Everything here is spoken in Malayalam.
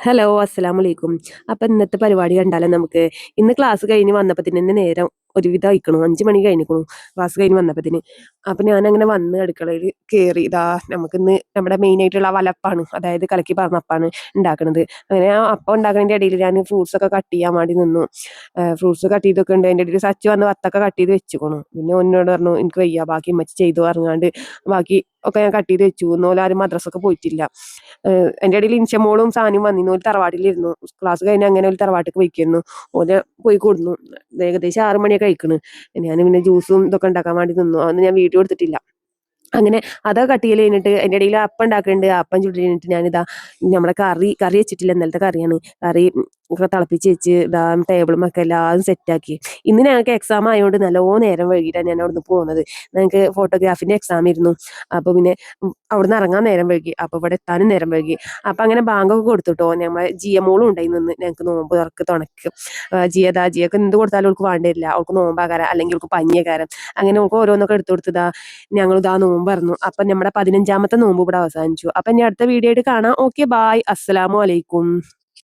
ഹലോ, അസ്സലാമലൈക്കും. അപ്പൊ ഇന്നത്തെ പരിപാടി കണ്ടാലോ നമുക്ക്. ഇന്ന് ക്ലാസ് കഴിഞ്ഞ് വന്നപ്പത്തിന് നേരം ഒരുവിധം ആയിക്കണു. 5 മണി കഴിഞ്ഞിക്കണു ക്ലാസ് കഴിഞ്ഞ് വന്നപ്പത്തിന്. അപ്പൊ ഞാനങ്ങനെ വന്ന് അടുക്കളയിൽ കേറി. ഇതാ നമുക്കിന്ന് നമ്മുടെ മെയിൻ ആയിട്ടുള്ള വലപ്പാണ്, അതായത് കലക്കി പാർന്ന അപ്പാണ് ഉണ്ടാക്കണത്. അങ്ങനെ ആ അപ്പം ഉണ്ടാക്കുന്നതിന്റെ ഇടയിൽ ഞാൻ ഫ്രൂട്ട്സ് ഒക്കെ കട്ട് ചെയ്യാൻ വേണ്ടി നിന്നു. ഫ്രൂട്ട്സ് കട്ട് ചെയ്തൊക്കെ ഉണ്ട്. അതിന്റെ ഇടയിൽ സച്ച് വന്ന് വത്തൊക്കെ കട്ട് ചെയ്ത് വെച്ചുക്കണു. പിന്നെ ഒന്നോട് പറഞ്ഞു എനിക്ക് വയ്യ, ബാക്കി ഉമ്മച്ചി ചെയ്തു പറഞ്ഞാണ്ട് ബാക്കി ഒക്കെ ഞാൻ കട്ട് ചെയ്ത് വെച്ചു. ഇന്നോലാരും മദ്രസൊക്കെ പോയിട്ടില്ല. എൻ്റെ ഇടയിൽ ഇൻഷമോളും സാനിയും വന്നിരുന്നു. ഒരു തറവാട്ടിലിരുന്നു. ക്ലാസ് കഴിഞ്ഞ് അങ്ങനെ ഒരു തറവാട്ടിക്ക് പോയിക്കായിരുന്നു. ഓല് പോയി കൊടുന്നു. ഏകദേശം 6 മണിയൊക്കെ കഴിക്കണ്. ഞാൻ പിന്നെ ജ്യൂസും ഇതൊക്കെ ഉണ്ടാക്കാൻ വേണ്ടി നിന്നു. അതൊന്നും ഞാൻ വീഡിയോ എടുത്തിട്ടില്ല. അങ്ങനെ അതൊക്കെ കട്ട് ചെയ്യൽ കഴിഞ്ഞിട്ട് അതിൻ്റെ ഇടയിൽ അപ്പം ഉണ്ടാക്കുന്നുണ്ട്. അപ്പം ചുട്ട് കഴിഞ്ഞിട്ട് ഞാനിതാ നമ്മുടെ കറി വെച്ചിട്ടില്ല, ഇന്നലത്തെ കറിയാണ്. കറി ഒക്കെ തിളപ്പിച്ച് വെച്ച് ഇതാ ടേബിളും ഒക്കെ എല്ലാതും സെറ്റാക്കി. ഇന്ന് ഞങ്ങൾക്ക് എക്സാം ആയതുകൊണ്ട് നല്ലോണം നേരം വൈകിട്ടാണ് ഞാൻ അവിടുന്ന് പോകുന്നത്. ഞങ്ങൾക്ക് ഫോട്ടോഗ്രാഫിന്റെ എക്സാം ആയിരുന്നു. അപ്പോൾ പിന്നെ അവിടുന്ന് ഇറങ്ങാൻ നേരം വൈകി. അപ്പോൾ ഇവിടെ എത്താനും നേരം വൈകി. അപ്പം അങ്ങനെ ബാങ്കൊക്കെ കൊടുത്തുട്ടോ. നമ്മൾ ജിയമോളും ഉണ്ടായി നിന്ന് ഞങ്ങൾക്ക് നോമ്പ് തുണക്ക്. ജിയൊക്കെ എന്ത് കൊടുത്താലും അവൾക്ക് വേണ്ടില്ല. അവൾക്ക് നോമ്പാകാരം അല്ലെങ്കിൽ അവൾക്ക് പഞ്ഞിയകാരം. അങ്ങനെ അവൾക്ക് ഓരോന്നൊക്കെ എടുത്തു കൊടുത്തതാ ഞങ്ങൾ ഇതാ നോമ്പറന്നു. അപ്പൊ നമ്മുടെ 15ാമത്തെ നോമ്പ് ഇവിടെ അവസാനിച്ചു. അപ്പൊ ഇനി അടുത്ത വീഡിയോ ആയിട്ട് കാണാം. ഓക്കെ, ബായ്, അസ്സലാമു അലൈക്കും.